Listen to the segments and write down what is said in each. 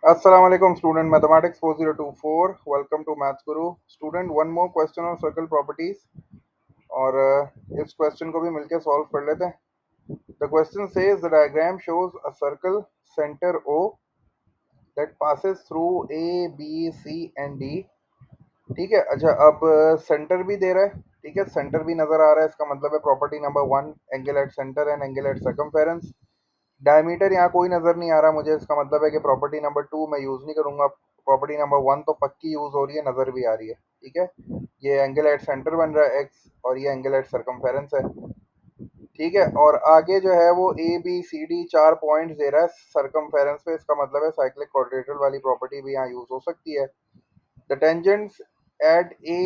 Assalamualaikum student mathematics 4024 welcome to maths guru student one more question on circle properties और इस question को भी मिलके सॉल्व कर लेते हैं. The question says the diagram shows a circle center O that passes through A B C and D. ठीक है. अच्छा, अब सेंटर भी दे रहा है. ठीक है, सेंटर भी नजर आ रहा है. इसका मतलब है property number 1 angle at centre and angle at circumference. Diameter यहाँ कोई नजर नहीं आ रहा मुझे. इसका मतलब है कि प्रॉपर्टी नंबर 2 मैं यूज नहीं करूंगा. प्रॉपर्टी नंबर 1 तो पक्की यूज हो रही है, नजर भी आ रही है. ठीक है, ये एंगल एट सेंटर बन रहा है एक्स और ये एंगल एट सर्कमफेरेंस है. ठीक है, और आगे जो है वो ए बी सी डी चार पॉइंट्स दे रहा है सर्कमफेरेंस पे. इसका मतलब है साइक्लिक क्वाड्रेटरल वाली प्रॉपर्टी भी यहाँ यूज हो सकती है. The tangents at A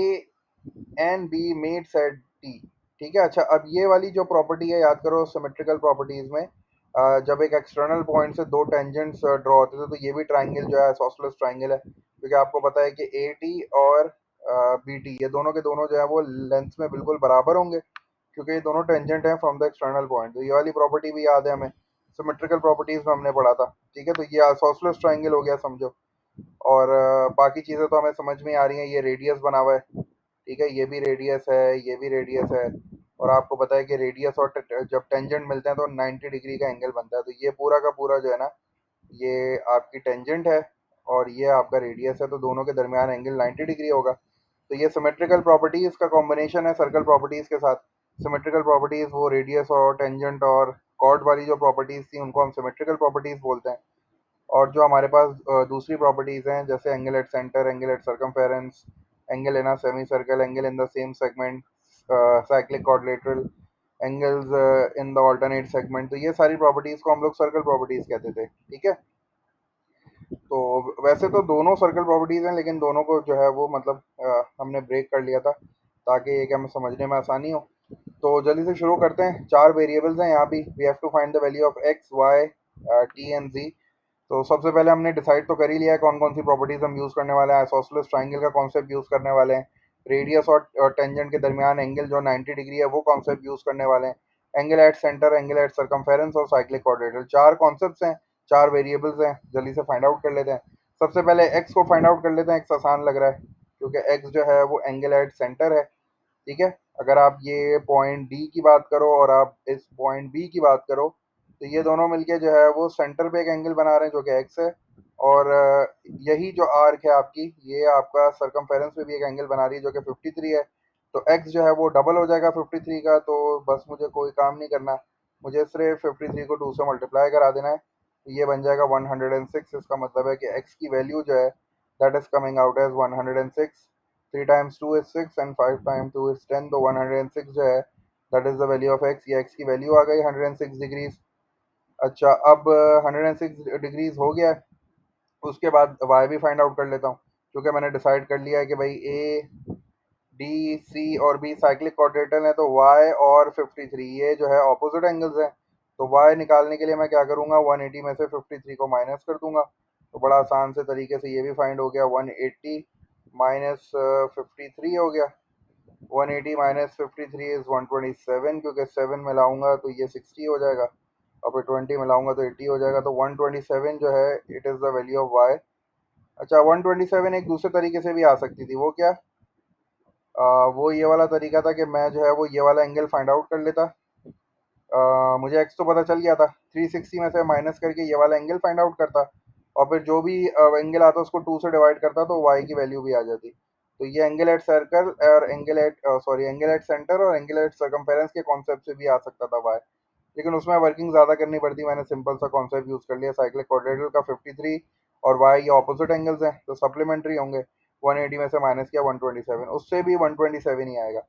and B meets at T. ठीक है. अच्छा, अब ये वाली जो प्रॉपर्टी है, याद करो सिमेट्रिकल प्रॉपर्टीज में जब एक एक्सटर्नल पॉइंट से दो टेंजेंट्स ड्रॉ होते थे तो ये भी ट्राइंगल जो है आइसोसेलेस ट्राइंगल है, क्योंकि आपको पता है कि ए टी और बी टी ये दोनों के दोनों जो है वो लेंथ में बिल्कुल बराबर होंगे, क्योंकि ये दोनों टेंजेंट हैं फ्रॉम द एक्सटर्नल पॉइंट. तो ये वाली प्रॉपर्टी भी याद है हमें, सिमेट्रिकल प्रॉपर्टीज में हमने पढ़ा था. ठीक है, तो ये आइसोसेलेस ट्राइंगल हो गया समझो. और बाकी चीज़ें तो हमें समझ में आ रही हैं. ये रेडियस बना हुआ है. ठीक है, ये भी रेडियस है, ये भी रेडियस है. और आपको पता है कि रेडियस और जब टेंजेंट मिलते हैं तो 90 डिग्री का एंगल बनता है. तो ये पूरा का पूरा जो है ना, ये आपकी टेंजेंट है और ये आपका रेडियस है, तो दोनों के दरमियान एंगल 90 डिग्री होगा. तो ये सिमेट्रिकल प्रॉपर्टीज का कॉम्बिनेशन है सर्कल प्रॉपर्टीज के साथ. सिमेट्रिकल प्रॉपर्टीज वो रेडियस और टेंजेंट और कॉर्ड वाली जो प्रॉपर्टीज थी उनको हम सिमेट्रिकल प्रॉपर्टीज बोलते हैं. और जो हमारे पास दूसरी प्रॉपर्टीज हैं, जैसे angle at centre, angle at circumference, angle in a semi circle, angle in the same segment, cyclic quadrilateral, angles in the alternate segment, तो ये सारी प्रॉपर्टीज को हम लोग सर्कल प्रॉपर्टीज कहते थे. ठीक है, तो वैसे तो दोनों सर्कल प्रॉपर्टीज हैं, लेकिन दोनों को जो है वो मतलब हमने ब्रेक कर लिया था ताकि ये कि हमें समझने में आसानी हो. तो जल्दी से शुरू करते हैं. चार वेरिएबल्स हैं यहाँ भी. We have to find the value of X Y T and G. तो सबसे पहले हमने डिसाइड तो कर ही लिया है कौन कौन सी प्रॉपर्टीज हम यूज करने वाले हैं. आइसोसेलेस ट्राइंगल का कॉन्सेप्ट यूज करने वाले हैं. रेडियस और टेंजेंट के दरमियान एंगल जो 90 डिग्री है वो कॉन्सेप्ट यूज करने वाले हैं. Angle at centre, angle at circumference और साइक्लिक क्वाड्रेटरल. चार कॉन्सेप्ट्स हैं, चार वेरिएबल्स हैं. जल्दी से फाइंड आउट कर लेते हैं. सबसे पहले एक्स को फाइंड आउट कर लेते हैं. एक्स आसान लग रहा है क्योंकि एक्स जो है वो एंगल एट सेंटर है. ठीक है, अगर आप ये पॉइंट डी की बात करो और आप इस पॉइंट बी की बात करो, तो ये दोनों मिलके जो है वो सेंटर पे एक एंगल बना रहे हैं जो कि एक्स है. और यही जो आर्क है आपकी, ये आपका सरकमफेरेंस पे भी एक एंगल बना रही है जो कि 53 है. तो एक्स जो है वो डबल हो जाएगा 53 का. तो बस मुझे कोई काम नहीं करना, मुझे सिर्फ 53 को 2 से मल्टीप्लाई करा देना है. तो ये बन जाएगा 106. इसका मतलब है कि एक्स की वैल्यू जो है that is coming out as 106. 3 times 2 is 6 and 5 times 2 is 10. तो 106 जो है that is the value of X. ये एक्स की वैल्यू आ गई 106 डिग्रीज. अच्छा, अब 106 डिग्रीज हो गया है. उसके बाद वाई भी फाइंड आउट कर लेता हूँ, क्योंकि मैंने डिसाइड कर लिया है कि भाई ए डी सी और बी साइक्लिक क्वाड्रेटल है. तो वाई और 53 ये जो है ऑपोजिट एंगल्स हैं. तो वाई निकालने के लिए मैं क्या करूँगा, 180 में से 53 को माइनस कर दूंगा. तो बड़ा आसान से तरीके से ये भी फाइंड हो गया. 180 माइनस 53 हो गया. 180 माइनस 53 इज 127, क्योंकि 7 में लाऊंगा तो ये 60 हो जाएगा और फिर 20 में लाऊंगा तो 80 हो जाएगा. तो 127 जो है it is the value of Y. अच्छा, 127 एक दूसरे तरीके से भी आ सकती थी. वो क्या, वो ये वाला तरीका था कि मैं जो है वो ये वाला एंगल फाइंड आउट कर लेता. मुझे एक्स तो पता चल गया था, 360 में से माइनस करके ये वाला एंगल फाइंड आउट करता और फिर जो भी एंगल आता उसको 2 से डिवाइड करता तो वाई की वैल्यू भी आ जाती. तो ये एंगल एट सर्कल और angle at sorry angle at centre और एंगल एट सर्कमफेरेंस के कॉन्सेप्ट से भी आ सकता था वाई, लेकिन उसमें वर्किंग ज़्यादा करनी पड़ती. मैंने सिंपल सा कॉन्सेप्ट यूज़ कर लिया साइक्लिक क्वाड्रेटरल का. 53 और वाई ये ऑपोजिट एंगल्स हैं तो सप्लीमेंट्री होंगे. 180 में से माइनस किया 127, उससे भी 127 ही आएगा.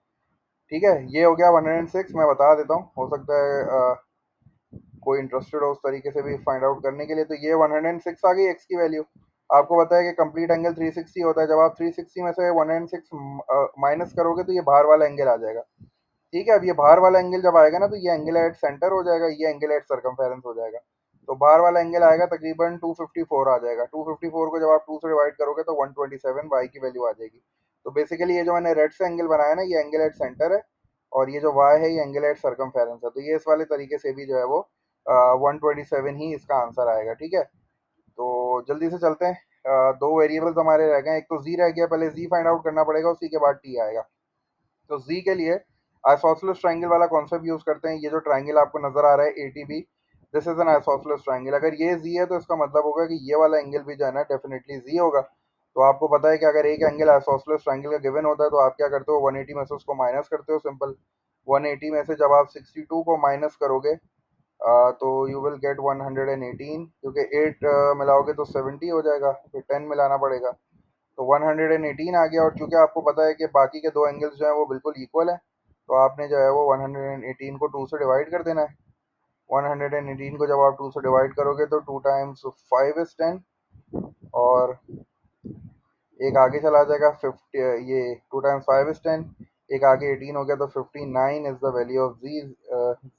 ठीक है, ये हो गया 106. मैं बता देता हूँ, हो सकता है कोई इंटरेस्टेड हो उस तरीके से भी फाइंड आउट करने के लिए. तो ये 106 आ गई एक्स की वैल्यू. आपको पता है कि कंप्लीट एंगल 360 होता है. जब आप 360 में से 106 माइनस करोगे तो ये बाहर वाला एंगल आ जाएगा. ठीक है, अब ये बाहर वाला एंगल जब आएगा ना तो ये एंगल एट सेंटर हो जाएगा, ये एंगल एट सर्कमफेरेंस हो जाएगा. तो बाहर वाला एंगल आएगा तकरीबन 254 आ जाएगा. 254 को जब आप 2 से डिवाइड करोगे तो 127 वाई की वैल्यू आ जाएगी. तो बेसिकली ये जो मैंने रेड से एंगल बनाया ना, ये एंगल एट सेंटर है और ये जो वाई है ये एंगल एट सर्कमफेरेंस है. तो ये इस वाले तरीके से भी जो है वो 127 ही इसका आंसर आएगा. ठीक है, तो जल्दी से चलते हैं। दो वेरिएबल्स हमारे रह गए, एक तो जी रह गया, पहले जी फाइंड आउट करना पड़ेगा, उसी के बाद टी आएगा। तो जी के लिए आइसोसेलेस ट्रायंगल वाला कॉन्सेप्ट यूज करते हैं। ये जो ट्रायंगल आपको नजर आ रहा है ATB, this is an isosceles triangle. अगर ये जी है तो इसका मतलब होगा कि ये वाला एंगल भी जो है ना डेफिनेटली जी होगा। तो आपको पता है कि अगर एक एंगल आइसोसेलेस ट्रायंगल का गिवन होता है तो आप क्या करते हो, 180 में से उसको माइनस करते हो, सिंपल। 180 में से जब आप 62 को माइनस करोगे तो यू विल गेट 118, क्योंकि 8 मिलाओगे तो 70 हो जाएगा, फिर 10 मिलाना पड़ेगा। तो 118 आ गया। और चूंकि आपको पता है कि बाकी के दो एंगल्स जो हैं वो बिल्कुल इक्वल है, तो आपने जो है वो 118 को 2 से डिवाइड कर देना है। 118 को जब आप 2 से डिवाइड करोगे तो 2 टाइम्स 5 इज 10, और एक आगे चला जाएगा 50, ये 2 टाइम्स 5 इज 10, एक आगे 18 हो गया, तो 59 इज द वैल्यू ऑफ जी।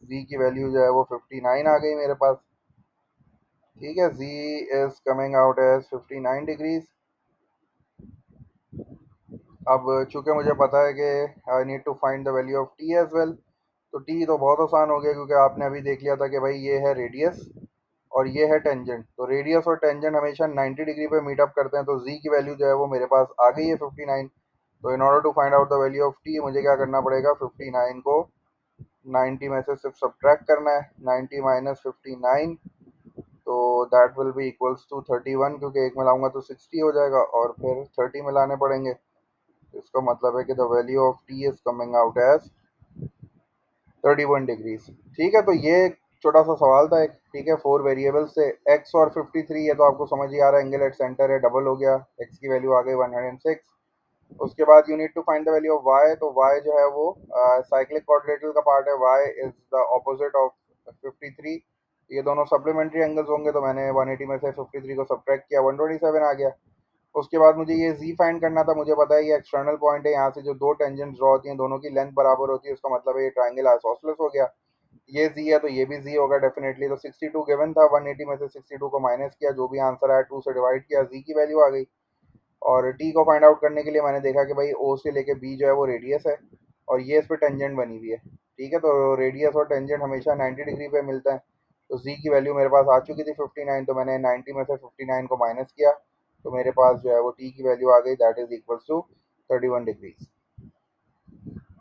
जी की वैल्यू जो है वो 59 आ गई मेरे पास। ठीक है, जी is coming out as 59 degrees. अब चूंकि मुझे पता है कि I need to find the value of T as well, तो टी तो बहुत आसान हो गया, क्योंकि आपने अभी देख लिया था कि भाई ये है रेडियस और ये है टेंजेंट। तो रेडियस और टेंजेंट हमेशा 90 डिग्री पे मीट अप करते हैं, तो जी की वैल्यू जो है वो मेरे पास आ गई है 59। तो in order to find out the value of T मुझे क्या करना पड़ेगा, 59 को 90 में से सिर्फ सब्ट्रैक्ट करना है। 90 माइनस 59, तो that will be equals to 31, क्योंकि एक मिलाऊंगा तो 60 हो जाएगा और फिर 30 मिलाने पड़ेंगे। इसका मतलब है कि the value of T is coming out as 31 degrees. ठीक है, तो ये एक छोटा सा सवाल था एक। ठीक है, 4 वेरिएबल से एक्स और 53, ये तो आपको समझ ही आ रहा है, एंगल एट सेंटर है, डबल हो गया, एक्स की वैल्यू आ गई 106। उसके बाद you need to find the value of Y. तो वाई जो है वो साइक्लिक क्वाड्रिलेटरल का पार्ट है, Y is the opposite of 53। ये दोनों सप्लीमेंट्री एंगल्स होंगे, तो मैंने 180 में से 53 को सब्ट्रैक्ट किया, 127 आ गया। उसके बाद मुझे ये जी फाइंड करना था। मुझे पता है ये एक्सटर्नल पॉइंट है, यहाँ से जो दो टेंजेंट ड्रॉ होती हैं दोनों की लेंथ बराबर होती है, उसका मतलब है ये ट्राइंगल आइसोसेलेस हो गया। ये जी है तो ये भी जी होगा डेफिनेटली। तो 62 गिवन था, 180 में से 62 को माइनस किया, जो भी आंसर आया 2 से डिवाइड किया, जी की वैल्यू आ गई। और टी को फाइंड आउट करने के लिए मैंने देखा कि भाई ओ से लेके बी जो है वो रेडियस है, और ये इस पे टेंजेंट बनी हुई है। ठीक है, तो रेडियस और टेंजेंट हमेशा 90 डिग्री पे मिलता है। तो जी की वैल्यू मेरे पास आ चुकी थी 59, तो मैंने 90 में से 59 को माइनस किया, तो मेरे पास जो है वो टी की वैल्यू आ गई, that is equals to 31 degrees.